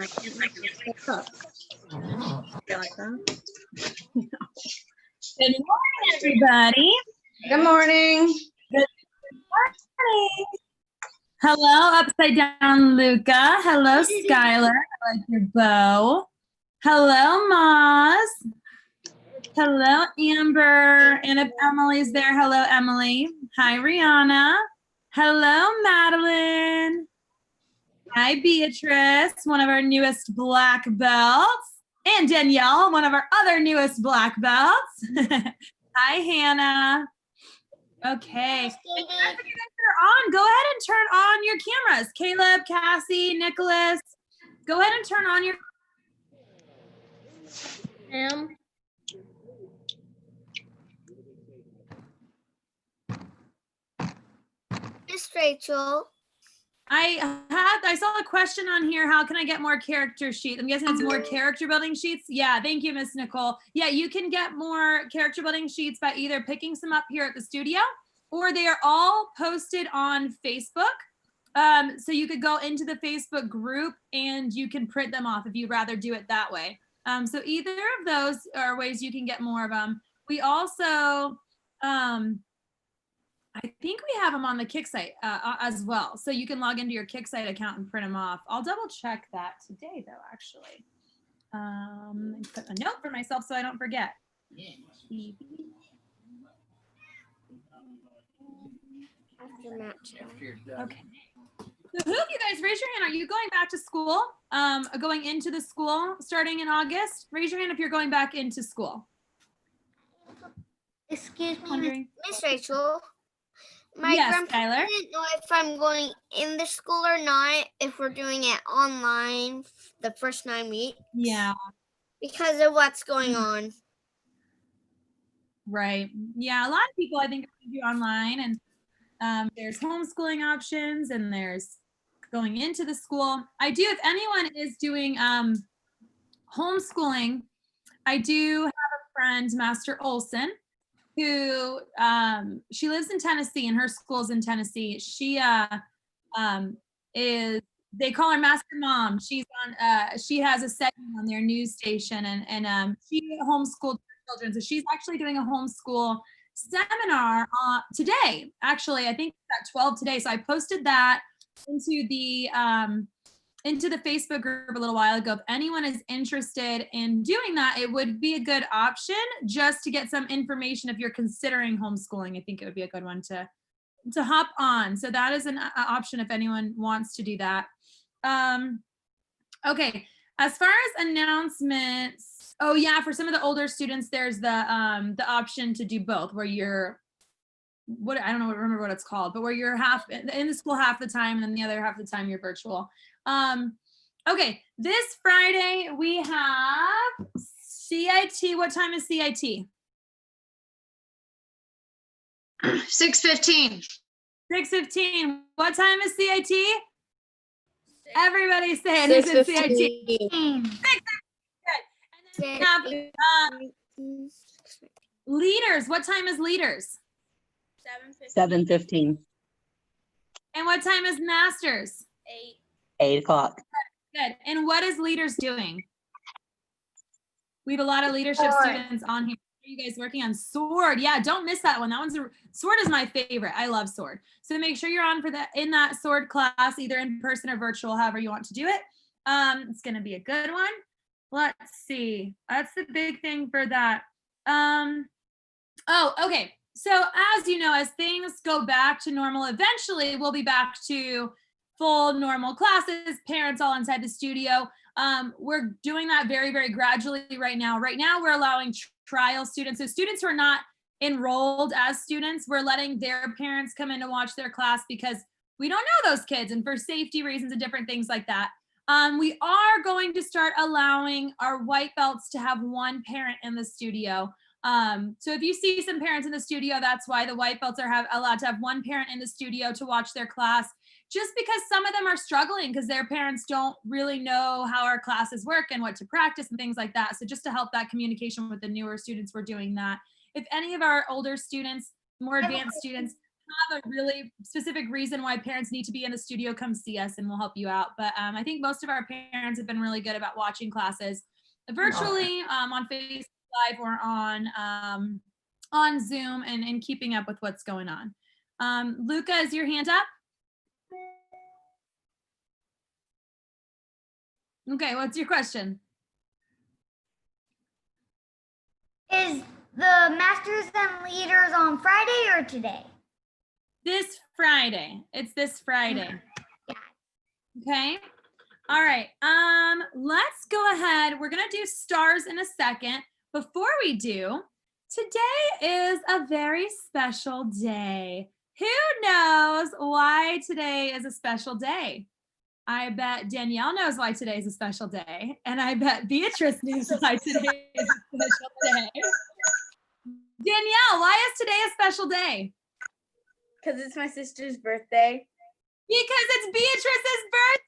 I can't make it up. You like that? Good morning, everybody. Good morning. Good morning. Hello, Upside Down Luca. Hello, Skylar. I like your bow. Hello, Moz. Hello, Amber. And if Emily's there, hello, Emily. Hi, Rihanna. Hello, Madeline. Hi, Beatrice, one of our newest black belts. And Danielle, one of our other newest black belts. Hi, Hannah. Okay. And you guys that are on, go ahead and turn on your cameras. Caleb, Cassie, Nicholas, go ahead and turn on your cam. Miss Rachel. I saw a question on here. How can I get more character sheets? I'm guessing it's more character building sheets. Yeah, thank you, Miss Nicole. Yeah, you can get more character building sheets by either picking some up here at the studio, or they are all posted on Facebook. So you could go into the Facebook group and you can print them off if you'd rather do it that way. So either of those are ways you can get more of them. We also, I think we have them on the Kicksite as well. So you can log into your Kicksite account and print them off. I'll double check that today though, actually. Put a note for myself so I don't forget. Okay. So who of you guys, raise your hand. Are you going back to school? Going into the school starting in August? Raise your hand if you're going back into school. Excuse me, Wondering. Miss Rachel. My Yes, grandpa Skylar. didn't know if I'm going in the school or not, if we're doing it online the first 9 weeks. Yeah. Because of what's going on. Right. Yeah, a lot of people I think do online, and there's homeschooling options and there's going into the school. I do, if anyone is doing homeschooling, I do have a friend, Master Olson, who she lives in Tennessee and her school's in Tennessee. She is, they call her Master Mom. She's on she has a segment on their news station, and she homeschooled her children. So she's actually doing a homeschool seminar today. Actually, I think it's at 12 today. So I posted that into the Facebook group a little while ago. If anyone is interested in doing that, it would be a good option just to get some information if you're considering homeschooling. I think it would be a good one to hop on. So that is an option if anyone wants to do that. Okay, as far as announcements, oh yeah, for some of the older students, there's the option to do both, where you're I don't know, remember what it's called, but where you're half in the school half the time and then the other half the time you're virtual. Okay, this Friday we have CIT. What time is CIT? 6:15. 6:15. What time is CIT? Everybody say it. Who's in CIT? 6:15. Good. And then we have leaders. What time is leaders? 7:15. And what time is masters? 8 o'clock. Good. And what is leaders doing? We have a lot of leadership students on here. Are you guys working on sword? Yeah, don't miss that one. That one's sword is my favorite. I love sword. So make sure you're on for that in that sword class, either in person or virtual, however you want to do it. It's going to be a good one. Let's see. That's the big thing for that. Oh, okay. So as you know, as things go back to normal, eventually we'll be back to full normal classes, parents all inside the studio. We're doing that very, very gradually right now. Right now, we're allowing trial students. So students who are not enrolled as students, we're letting their parents come in to watch their class because we don't know those kids, and for safety reasons and different things like that. We are going to start allowing our white belts to have one parent in the studio. So if you see some parents in the studio, that's why the white belts are allowed to have one parent in the studio to watch their class, just because some of them are struggling because their parents don't really know how our classes work and what to practice and things like that. So just to help that communication with the newer students, we're doing that. If any of our older students, more advanced students, have a really specific reason why parents need to be in the studio, come see us and we'll help you out. But I think most of our parents have been really good about watching classes virtually on Facebook Live or on Zoom and keeping up with what's going on. Luca, is your hand up? Okay, what's your question? Is the Masters and Leaders on Friday or today? This Friday. It's this Friday. Okay. All right. Let's go ahead. We're gonna do stars in a second. Before we do, today is a very special day. Who knows why today is a special day? I bet Danielle knows why today is a special day, and I bet Beatrice knows why today is a special day. Danielle, why is today a special day? Because it's my sister's birthday. Because it's Beatrice's birthday.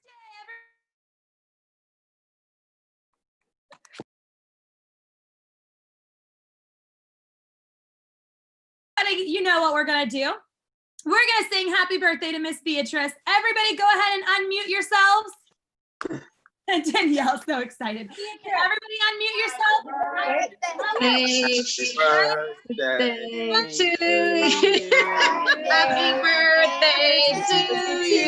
You know what we're gonna do? We're gonna sing happy birthday to Miss Beatrice. Everybody go ahead and unmute yourselves. And Danielle's so excited. Everybody unmute yourself. Happy birthday to you. Happy birthday to you.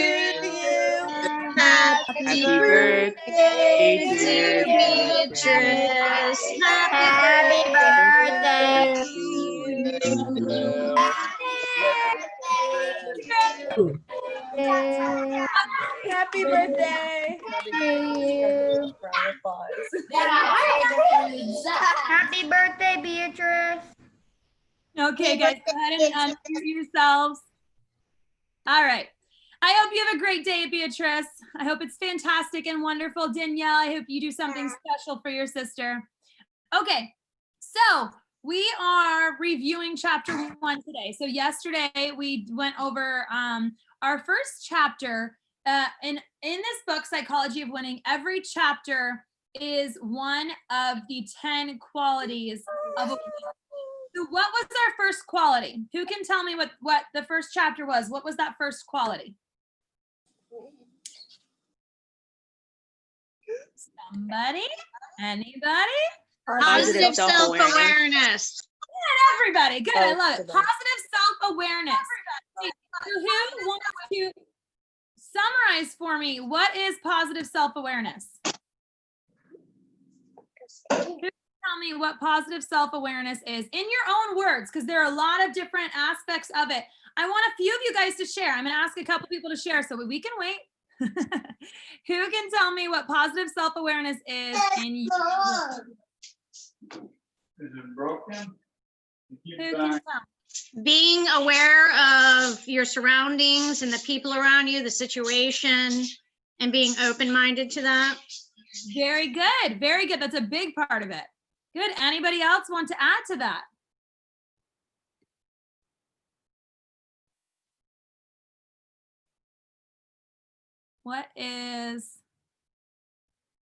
Happy birthday to Beatrice. Happy birthday. Happy birthday. Happy birthday, Beatrice. Okay, guys, go ahead and unmute yourselves. All right. I hope you have a great day, Beatrice. I hope it's fantastic and wonderful. Danielle, I hope you do something special for your sister. Okay, so we are reviewing chapter 1 today. So yesterday we went over our first chapter. In this book, Psychology of Winning, every chapter is one of the 10 qualities of a winner. So what was our first quality? Who can tell me what the first chapter was? What was that first quality? Somebody? Anybody? Positive self-awareness. Good, everybody. Good, I love it. Positive self-awareness. So who wants to summarize for me what is positive self-awareness? Who can tell me what positive self-awareness is in your own words, because there are a lot of different aspects of it. I want a few of you guys to share. I'm going to ask a couple people to share so we can wait. Who can tell me what positive self-awareness is in you? Is it broken? Who can tell? Being aware of your surroundings and the people around you, the situation, and being open-minded to that. Very good. Very good. That's a big part of it. Good. Anybody else want to add to that? What is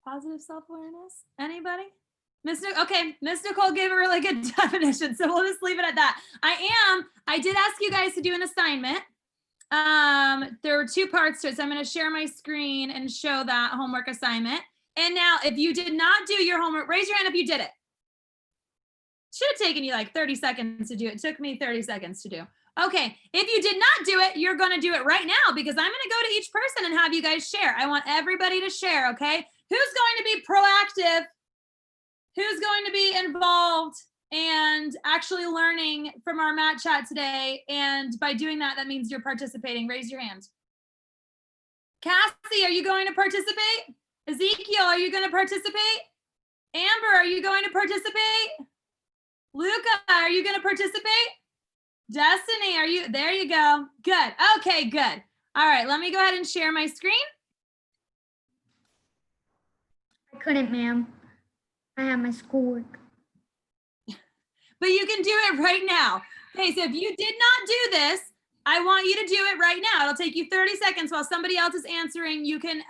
positive self-awareness? Anybody? Okay, Miss Nicole gave a really good definition, so we'll just leave it at that. I did ask you guys to do an assignment. There were 2 parts to it, so I'm going to share my screen and show that homework assignment. And now, if you did not do your homework, raise your hand if you did it. Should have taken you like 30 seconds to do it. It took me 30 seconds to do. Okay, if you did not do it, you're going to do it right now because I'm going to go to each person and have you guys share. I want everybody to share, okay? Who's going to be proactive? Who's going to be involved and actually learning from our Mat Chat today? And by doing that, that means you're participating. Raise your hand. Cassie, are you going to participate? Ezekiel, are you going to participate? Amber, are you going to participate? Luca, are you going to participate? Destiny, are you? There you go. Good. Okay, good. All right, let me go ahead and share my screen. I couldn't, ma'am. I have my schoolwork. But you can do it right now. Okay, so if you did not do this, I want you to do it right now. It'll take you 30 seconds while somebody else is answering. You can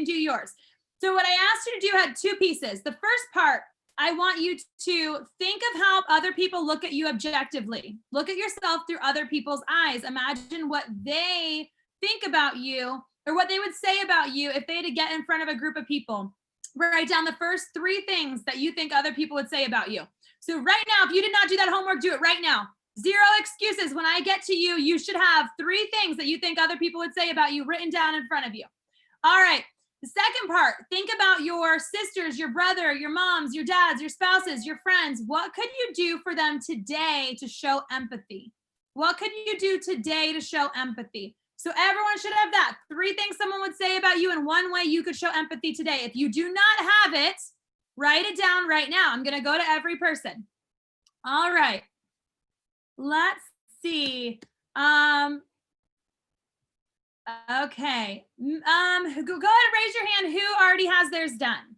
do yours. So what I asked you to do had 2 pieces. The first part I want you to think of how other people look at you objectively. Look at yourself through other people's eyes. Imagine what they think about you or what they would say about you if they had to get in front of a group of people. Write down the first 3 things that you think other people would say about you. So right now, if you did not do that homework, do it right now. 0 excuses. When I get to you, you should have 3 things that you think other people would say about you written down in front of you. All right. The second part, think about your sisters, your brother, your moms, your dads, your spouses, your friends. What could you do for them today to show empathy? What could you do today to show empathy? So everyone should have that. 3 things someone would say about you and 1 way you could show empathy today. If you do not have it, write it down right now. I'm going to go to every person. All right. Let's see. Okay. Go ahead and raise your hand. Who already has theirs done?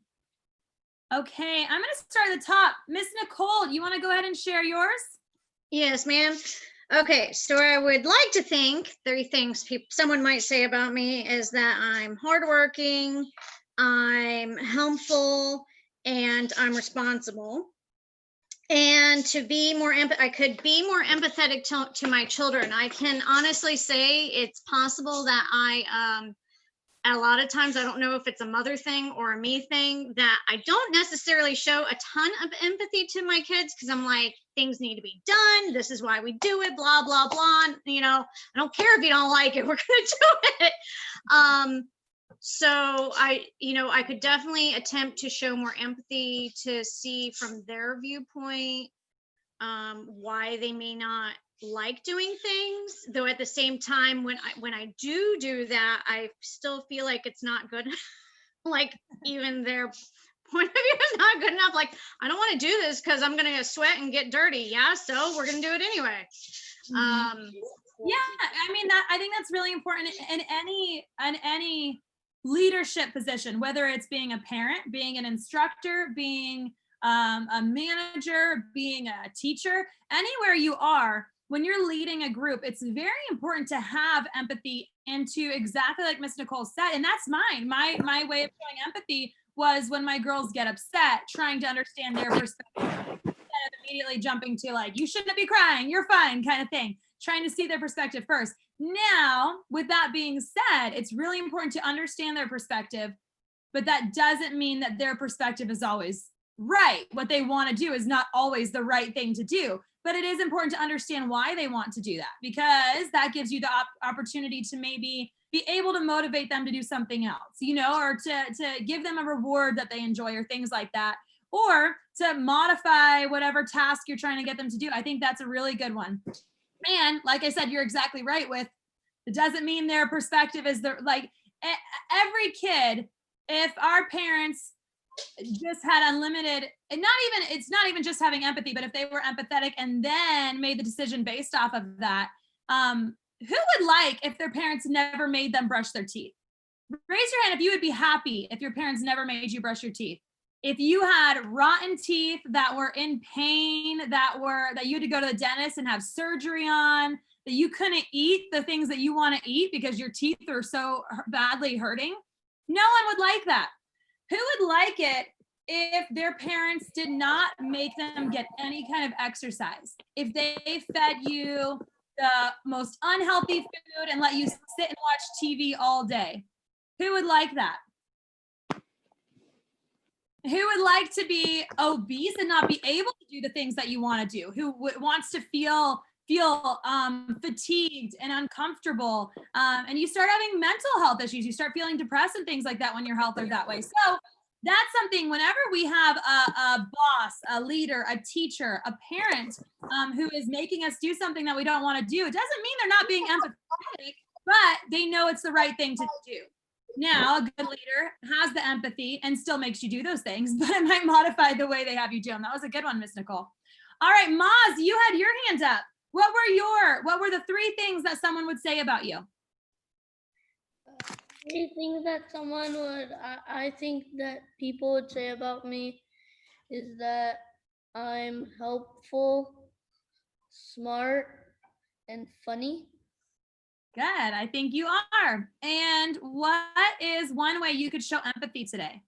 Okay. I'm going to start at the top. Miss Nicole, you want to go ahead and share yours? Yes, ma'am. Okay, so I would like to think 3 things someone might say about me is that I'm hardworking, I'm helpful, and I'm responsible. And to be more I could be more empathetic to my children. I can honestly say it's possible that I a lot of times, I don't know if it's a mother thing or a me thing, that I don't necessarily show a ton of empathy to my kids because I'm like, things need to be done. This is why we do it, blah, blah, blah. You know, I don't care if you don't like it, we're going to do it. So I could definitely attempt to show more empathy to see from their viewpoint why they may not like doing things, though at the same time when I do that, I still feel like it's not good. Like even their point of view is not good enough. Like, I don't want to do this because I'm gonna sweat and get dirty. Yeah, so we're gonna do it anyway. Yeah, I mean I think that's really important in any leadership position, whether it's being a parent, being an instructor, being a manager, being a teacher, anywhere you are. When you're leading a group, it's very important to have empathy and to, exactly like Miss Nicole said, and that's mine. My way of showing empathy was when my girls get upset, trying to understand their perspective instead of immediately jumping to like, you shouldn't be crying, you're fine kind of thing, trying to see their perspective first. Now, with that being said, it's really important to understand their perspective, but that doesn't mean that their perspective is always right. What they want to do is not always the right thing to do. But it is important to understand why they want to do that, because that gives you the opportunity to maybe be able to motivate them to do something else, you know, or to give them a reward that they enjoy or things like that, or to modify whatever task you're trying to get them to do. I think that's a really good one. And like I said, you're exactly right with, it doesn't mean their perspective is like every kid, if our parents just had unlimited, and it's not even just having empathy, but if they were empathetic and then made the decision based off of that, who would like if their parents never made them brush their teeth? Raise your hand if you would be happy if your parents never made you brush your teeth. If you had rotten teeth that were in pain, that you had to go to the dentist and have surgery on, that you couldn't eat the things that you want to eat because your teeth are so badly hurting, no one would like that. Who would like it if their parents did not make them get any kind of exercise? If they fed you the most unhealthy food and let you sit and watch TV all day? Who would like that? Who would like to be obese and not be able to do the things that you want to do? Who wants to feel fatigued and uncomfortable, and you start having mental health issues, you start feeling depressed and things like that when your health are that way. So that's something, whenever we have a boss, a leader, a teacher, a parent who is making us do something that we don't want to do, it doesn't mean they're not being empathetic, but they know it's the right thing to do. Now, a good leader has the empathy and still makes you do those things, but it might modify the way they have you do them. That was a good one, Miss Nicole. All right, Maz, you had your hand up. What were the 3 things that someone would say about you? 3 things that I think that people would say about me is that I'm helpful, smart, and funny. Good, I think you are. And what is one way you could show empathy today?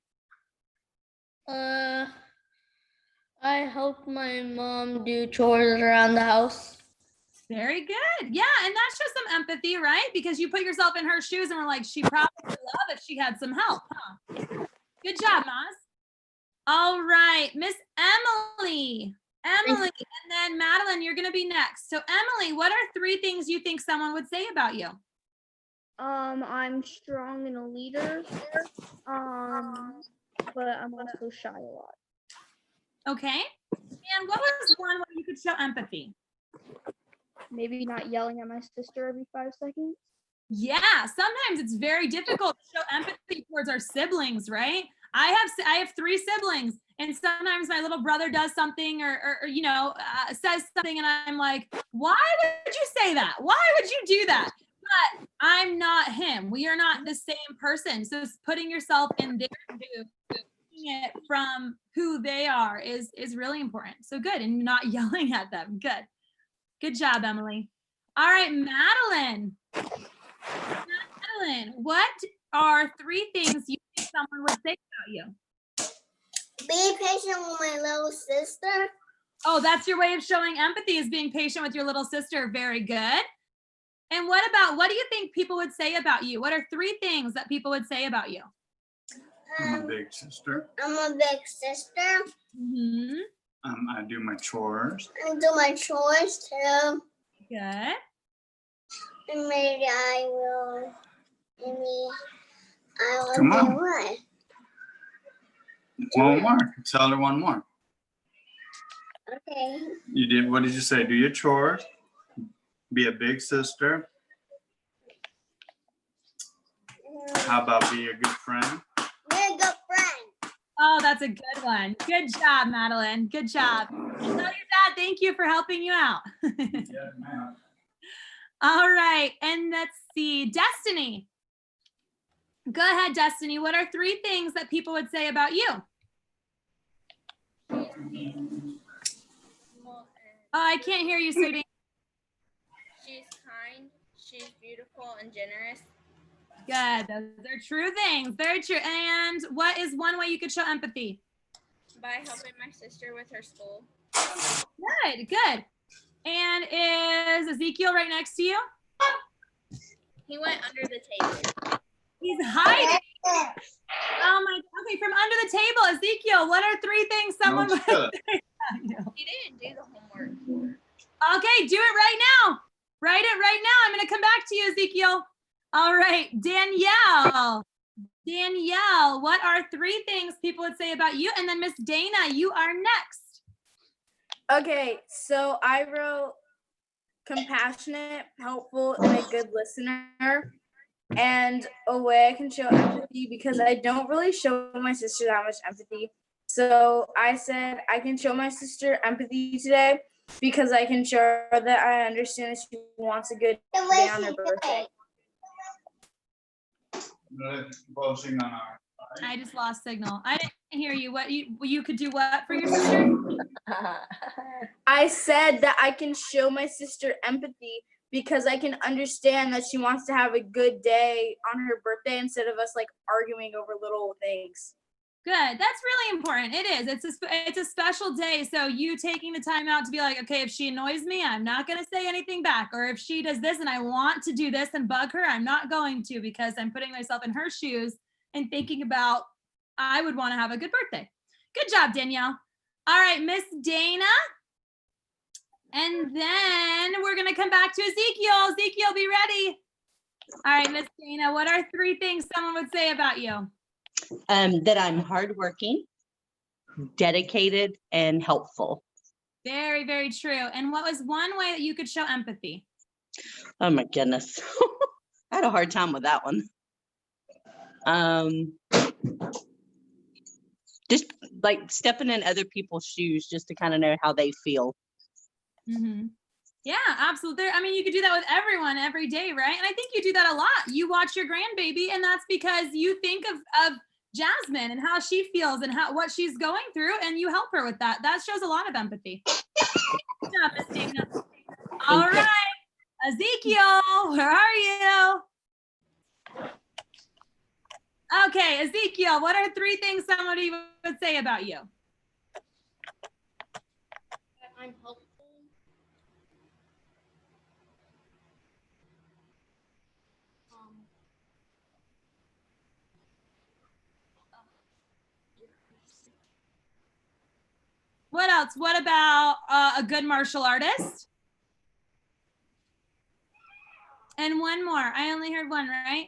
I helped my mom do chores around the house. Very good. Yeah, and that shows some empathy, right? Because you put yourself in her shoes and were like, she probably would love if she had some help, huh? Good job, Maz. All right, Miss Emily. Emily, and then Madeline, you're gonna be next. So Emily, what are 3 things you think someone would say about you? I'm strong and a leader. But I'm also shy a lot. Okay. And what was one way you could show empathy? Maybe not yelling at my sister every 5 seconds. Yeah, sometimes it's very difficult to show empathy towards our siblings, right? I have 3 siblings, and sometimes my little brother does something or says something, and I'm like, why would you say that? Why would you do that? But I'm not him. We are not the same person. So putting yourself in their shoes, seeing it from who they are is really important. So good, and not yelling at them. Good. Good job, Emily. All right, Madeline. Madeline, what are 3 things you think someone would say about you? Be patient with my little sister. Oh, that's your way of showing empathy, is being patient with your little sister. Very good. And what do you think people would say about you? What are 3 things that people would say about you? I'm a big sister. I'm a big sister. Mm-hmm. I do my chores. I do my chores too. Good. And maybe I will Come do on. what? One more. Tell her one more. Okay. You did. What did you say? Do your chores. Be a big sister. How about be a good friend? Be a good friend. Oh, that's a good one. Good job, Madeline. Good job. Tell your dad thank you for helping you out. Yeah, man. All right. And let's see. Destiny. Go ahead, Destiny. What are 3 things that people would say about you? Oh, I can't hear you, sweetie. She's kind, she's beautiful and generous. Good. Those are true things. Very true. And what is one way you could show empathy? By helping my sister with her school. Good, good. And is Ezekiel right next to you? He went under the table. He's hiding. Oh my, okay, from under the table, Ezekiel, what are 3 things someone would say about you? He didn't do the homework. Okay, do it right now. Write it right now. I'm gonna come back to you, Ezekiel. All right, Danielle. Danielle, what are 3 things people would say about you? And then Miss Dana, you are next. Okay, so I wrote compassionate, helpful, and a good listener. And a way I can show empathy, because I don't really show my sister that much empathy. So I said I can show my sister empathy today because I can show her that I understand that she wants a good day on her birthday. Focusing on our. I just lost signal. I didn't hear you. What you could do what for your sister? I said that I can show my sister empathy because I can understand that she wants to have a good day on her birthday instead of us like arguing over little things. Good. That's really important. It is. It's a special day. So you taking the time out to be like, okay, if she annoys me, I'm not going to say anything back. Or if she does this and I want to do this and bug her, I'm not going to, because I'm putting myself in her shoes and thinking about, I would want to have a good birthday. Good job, Danielle. All right, Miss Dana. And then we're going to come back to Ezekiel. Ezekiel, be ready. All right, Miss Dana, what are 3 things someone would say about you? That I'm hardworking, dedicated, and helpful. Very, very true. And what was one way that you could show empathy? Oh my goodness. I had a hard time with that one. Just like stepping in other people's shoes just to kind of know how they feel. Mm-hmm. Yeah, absolutely. I mean, you could do that with everyone every day, right? And I think you do that a lot. You watch your grandbaby, and that's because you think of Jasmine and how she feels and what she's going through, and you help her with that. That shows a lot of empathy. Good job, Miss Dana. All right, Ezekiel, where are you? Okay, Ezekiel, what are 3 things somebody would say about you? I'm helpful. What else? What about a good martial artist? And one more. I only heard one, right?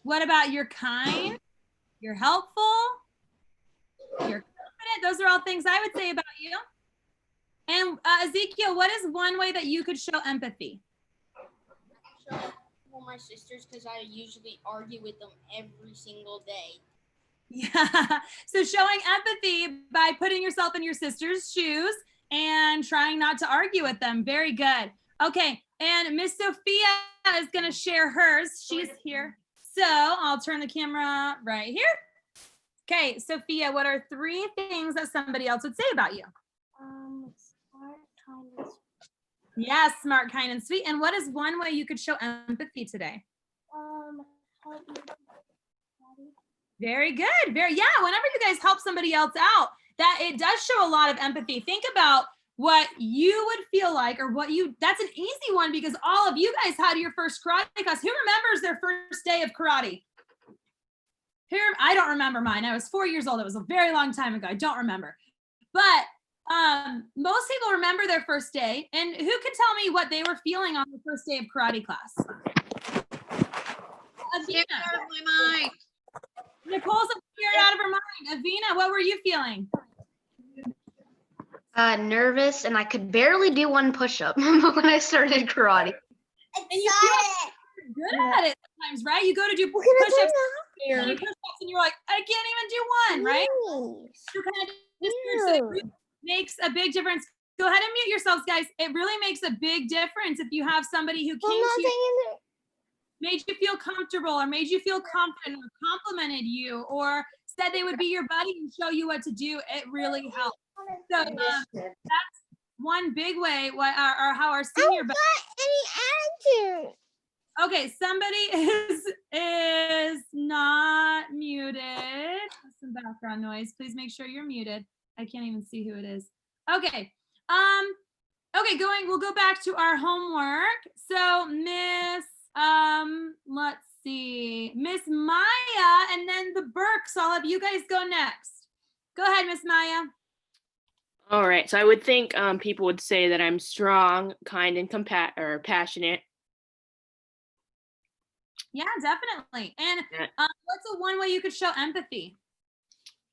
What about you're kind? You're helpful? You're confident? Those are all things I would say about you. And Ezekiel, what is one way that you could show empathy? Show my sisters because I usually argue with them every single day. Yeah. So showing empathy by putting yourself in your sister's shoes and trying not to argue with them. Very good. Okay. And Miss Sophia is going to share hers. She's here. So I'll turn the camera right here. Okay. Sophia, what are 3 things that somebody else would say about you? Smart, kind, and sweet. Yes, smart, kind, and sweet. And what is one way you could show empathy today? Help me. Very good. Whenever you guys help somebody else out, that it does show a lot of empathy. Think about what you would feel like, or that's an easy one because all of you guys had your first karate class. Who remembers their first day of karate? Here, I don't remember mine. I was 4 years old. It was a very long time ago. I don't remember. But most people remember their first day. And who could tell me what they were feeling on the first day of karate class? Get out of my mind. Nicole's scared out of her mind. Avina, what were you feeling? Nervous, and I could barely do one push-up when I started karate. And you feel good at it sometimes, right? You go to do push-ups and you're like, I can't even do one, right? So kind of it makes a big difference. Go ahead and mute yourselves, guys. It really makes a big difference if you have somebody who came to you, made you feel comfortable, or made you feel confident, or complimented you, or said they would be your buddy and show you what to do. It really helps. So that's one big way or how our senior. Any attitude. Okay, somebody is not muted. Some background noise. Please make sure you're muted. I can't even see who it is. Okay. We'll go back to our homework. So Miss, let's see, Miss Maya, and then the Burks. I'll have you guys go next. Go ahead, Miss Maya. All right. So I would think people would say that I'm strong, kind, and passionate. Yeah, definitely. And what's the one way you could show empathy?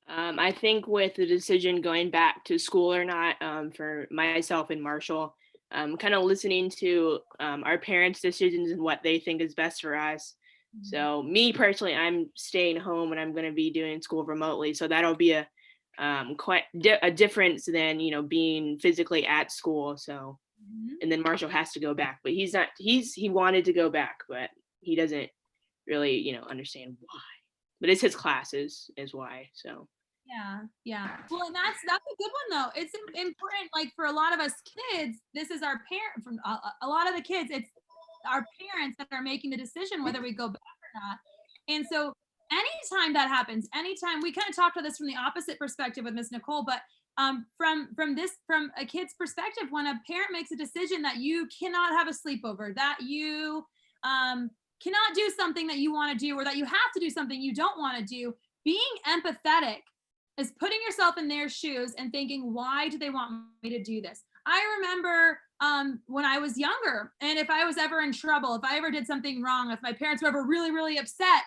I think with the decision going back to school or not, for myself and Marshall, kind of listening to our parents' decisions and what they think is best for us. Mm-hmm. So me personally, I'm staying home and I'm going to be doing school remotely. So that'll be a quite a difference than, being physically at school. So, and then Marshall has to go back, but he wanted to go back, but he doesn't really, understand why. But it's his classes is why. So. Yeah. Well, and that's a good one though. It's important, like for a lot of us kids, this is our parent. From a lot of the kids, it's our parents that are making the decision whether we go back or not. And so anytime that happens, anytime we kind of talked about this from the opposite perspective with Miss Nicole, but from a kid's perspective, when a parent makes a decision that you cannot have a sleepover, that you cannot do something that you want to do, or that you have to do something you don't want to do, being empathetic is putting yourself in their shoes and thinking, why do they want me to do this? I remember when I was younger, and if I was ever in trouble, if I ever did something wrong, if my parents were ever really, really upset,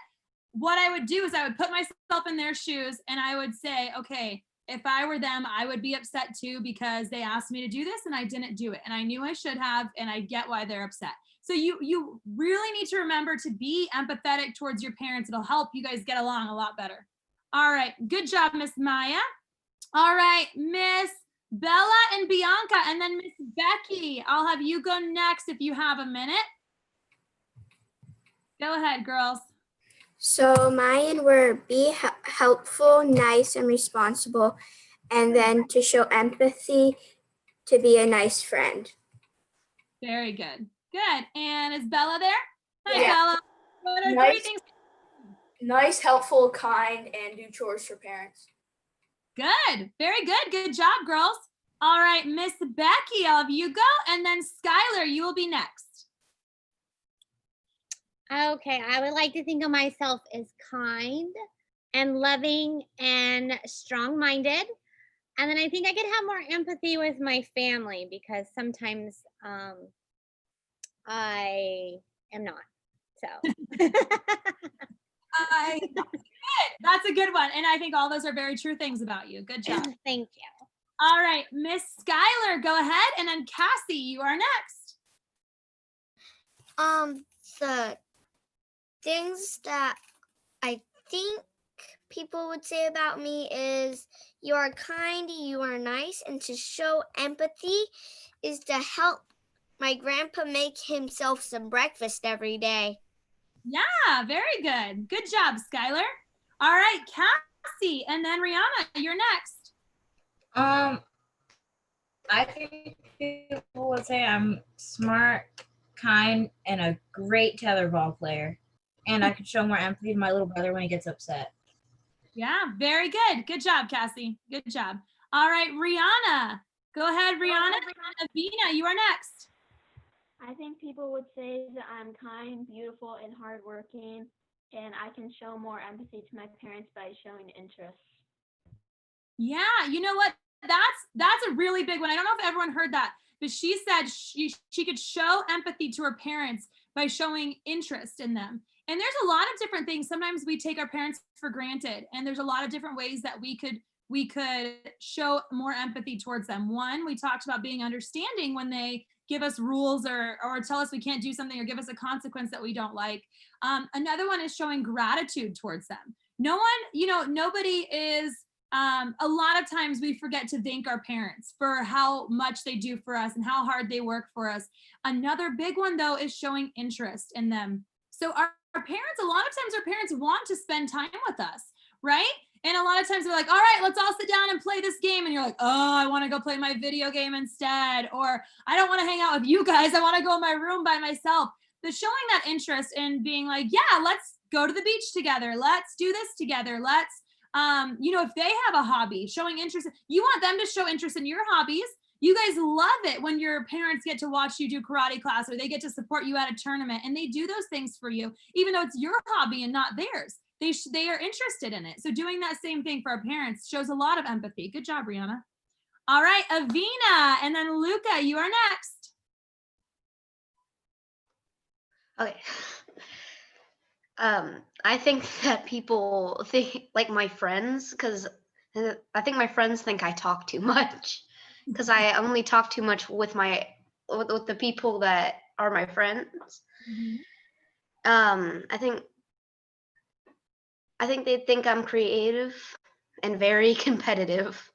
what I would do is I would put myself in their shoes and I would say, okay, if I were them, I would be upset too, because they asked me to do this and I didn't do it. And I knew I should have, and I get why they're upset. So you really need to remember to be empathetic towards your parents. It'll help you guys get along a lot better. All right, good job, Miss Maya. All right, Miss Bella and Bianca, and then Miss Becky. I'll have you go next if you have a minute. Go ahead, girls. So mine were be helpful, nice, and responsible, and then to show empathy, to be a nice friend. Very good. Good. And is Bella there? Hi, Yeah. Bella. What are 3 things? nice, helpful, kind, and do chores for parents. Good. Very good. Good job, girls. All right, Miss Becky, I'll have you go, and then Skylar, you will be next. Okay, I would like to think of myself as kind and loving and strong-minded. And then I think I could have more empathy with my family because sometimes I am not. So That's a good one. And I think all those are very true things about you. Good job. Thank you. All right, Miss Skylar, go ahead. And then Cassie, you are next. The things that I think people would say about me is you are kind, you are nice, and to show empathy is to help my grandpa make himself some breakfast every day. Yeah, very good. Good job, Skylar. All right, Cassie, and then Rihanna, you're next. I think people would say I'm smart, kind, and a great tetherball player. And I could show more empathy to my little brother when he gets upset. Yeah, very good. Good job, Cassie. Good job. All right, Rihanna. Go ahead, Rihanna. Avina, you are next. I think people would say that I'm kind, beautiful, and hardworking, and I can show more empathy to my parents by showing interest. Yeah, you know what? That's a really big one. I don't know if everyone heard that, but she said she could show empathy to her parents by showing interest in them. And there's a lot of different things. Sometimes we take our parents for granted, and there's a lot of different ways that we could show more empathy towards them. One, we talked about being understanding when they give us rules or tell us we can't do something or give us a consequence that we don't like. Another one is showing gratitude towards them. Nobody is, a lot of times we forget to thank our parents for how much they do for us and how hard they work for us. Another big one though is showing interest in them. So our parents, a lot of times our parents want to spend time with us, right? And a lot of times they're like, all right, let's all sit down and play this game. And you're like, oh, I want to go play my video game instead. Or I don't want to hang out with you guys. I want to go in my room by myself. But showing that interest and being like, yeah, let's go to the beach together. Let's do this together. Let's, if they have a hobby, showing interest, you want them to show interest in your hobbies. You guys love it when your parents get to watch you do karate class or they get to support you at a tournament and they do those things for you, even though it's your hobby and not theirs. They are interested in it. So doing that same thing for our parents shows a lot of empathy. Good job, Brianna. All right, Avina, and then Luca, you are next. Okay. I think that people think like my friends, because I think my friends think I talk too much, because I only talk too much with with the people that are my friends. Mm-hmm. I think they think I'm creative and very competitive.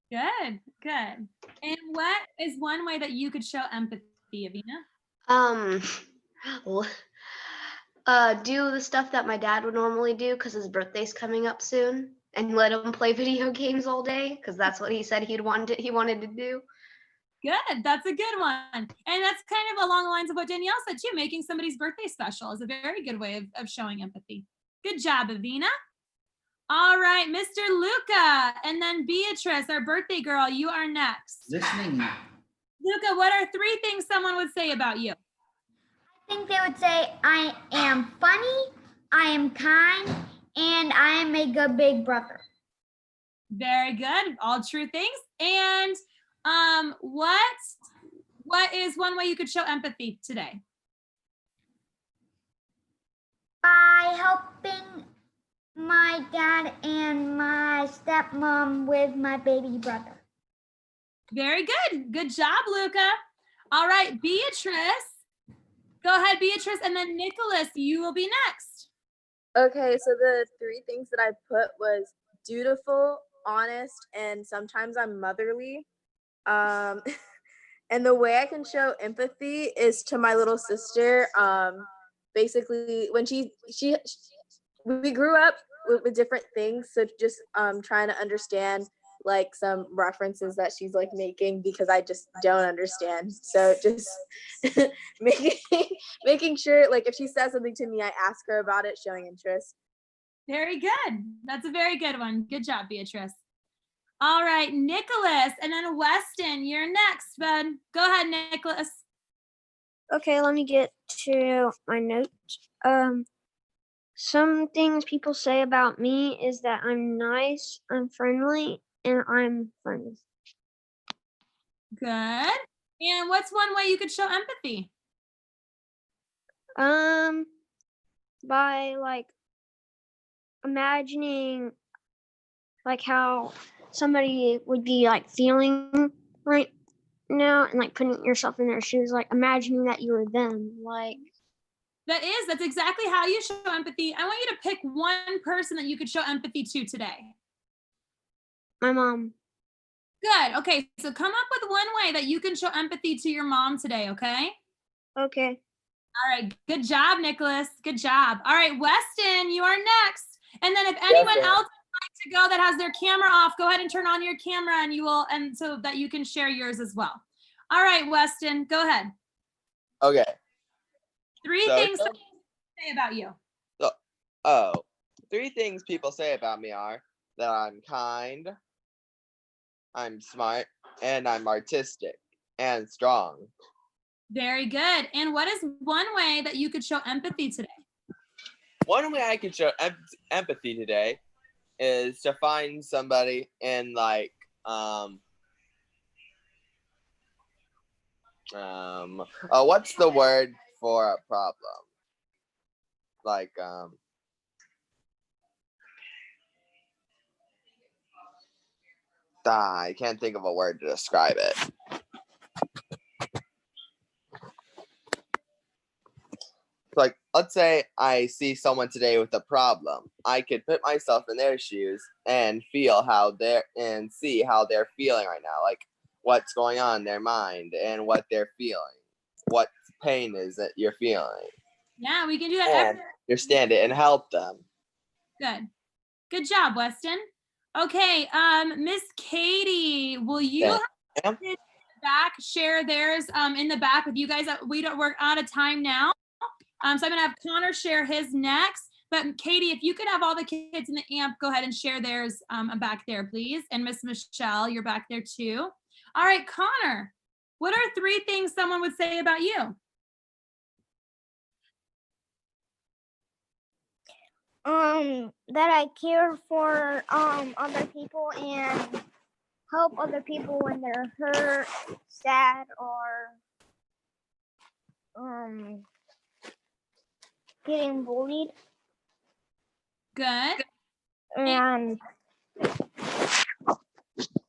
Good. And what is one way that you could show empathy, Avina? Do the stuff that my dad would normally do because his birthday's coming up soon, and let him play video games all day because that's what he said he wanted to do. Good. That's a good one. And that's kind of along the lines of what Danielle said too. Making somebody's birthday special is a very good way of showing empathy. Good job, Avina. All right, Mr. Luca, and then Beatrice, our birthday girl, you are next. Listening. Luca, what are 3 things someone would say about you? I think they would say I am funny, I am kind, and I am a good big brother. Very good. All true things. And what is one way you could show empathy today? By helping my dad and my stepmom with my baby brother. Very good. Good job, Luca. All right, Beatrice. Go ahead, Beatrice, and then Nicholas, you will be next. Okay, so the 3 things that I put was dutiful, honest, and sometimes I'm motherly. And the way I can show empathy is to my little sister. Basically, when we grew up with different things, so just trying to understand like some references that she's like making because I just don't understand. So just making sure like if she says something to me, I ask her about it, showing interest. Very good. That's a very good one. Good job, Beatrice. All right, Nicholas, and then Weston, you're next, bud. Go ahead, Nicholas. Okay, let me get to my notes. Some things people say about me is that I'm nice, I'm friendly, and I'm funny. Good. And what's one way you could show empathy? By like imagining like how somebody would be like feeling right now and like putting yourself in their shoes, like imagining that you were them, like. That's exactly how you show empathy. I want you to pick one person that you could show empathy to today. My mom. Good. Okay, so come up with one way that you can show empathy to your mom today, okay? Okay. All right, good job, Nicholas. Good job. All right, Weston, you are next. And then if anyone else would like to go that has their camera off, go ahead and turn on your camera and so that you can share yours as well. All right, Weston, go ahead. Okay. Three things that people say about you. Three things people say about me are that I'm kind, I'm smart, and I'm artistic and strong. Very good. And what is one way that you could show empathy today? One way I can show empathy today is to find somebody in like what's the word for a problem? Like I can't think of a word to describe it. Like, let's say I see someone today with a problem. I could put myself in their shoes and feel and see how they're feeling right now. Like what's going on in their mind and what they're feeling. What pain is that you're feeling. Yeah, we can do that. And understand it and help them. Good. Good job, Weston. Okay, Miss Katie, will you back share theirs in the back with you guys? We're out of time now. So I'm gonna have Connor share his next. But Katie, if you could have all the kids in the AMP, go ahead and share theirs back there, please. And Miss Michelle, you're back there too. All right, Connor, what are three things someone would say about you? That I care for other people and help other people when they're hurt, sad, or getting bullied. Good. And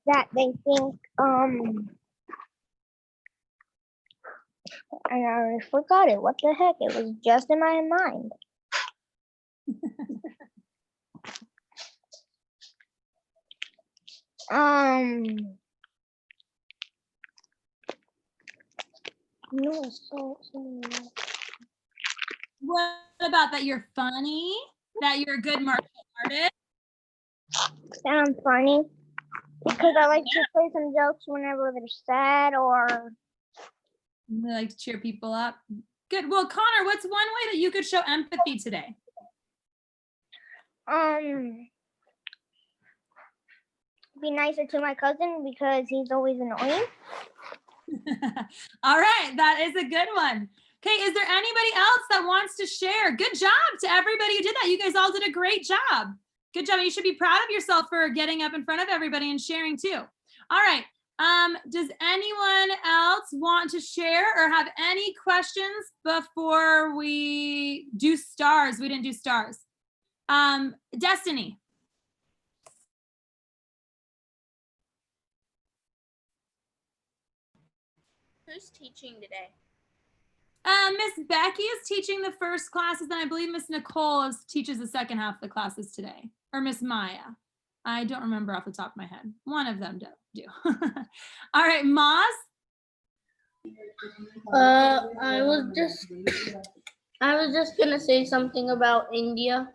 that they think I already forgot it. What the heck? It was just in my mind. No, What about that you're funny? That you're a good martial artist? That I'm funny because I like to play some jokes whenever they're sad or. I like to cheer people up. Good. Well, Connor, what's one way that you could show empathy today? Be nicer to my cousin because he's always annoying. All right, that is a good one. Okay, is there anybody else that wants to share? Good job to everybody who did that. You guys all did a great job. Good job. You should be proud of yourself for getting up in front of everybody and sharing too. All right. Does anyone else want to share or have any questions before we do stars? We didn't do stars. Destiny. Who's teaching today? Miss Becky is teaching the first classes, and I believe Miss Nicole teaches the second half of the classes today, or Miss Maya. I don't remember off the top of my head. One of them do. All right, Maz. I was just gonna say something about India.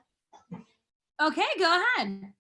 Okay, go ahead.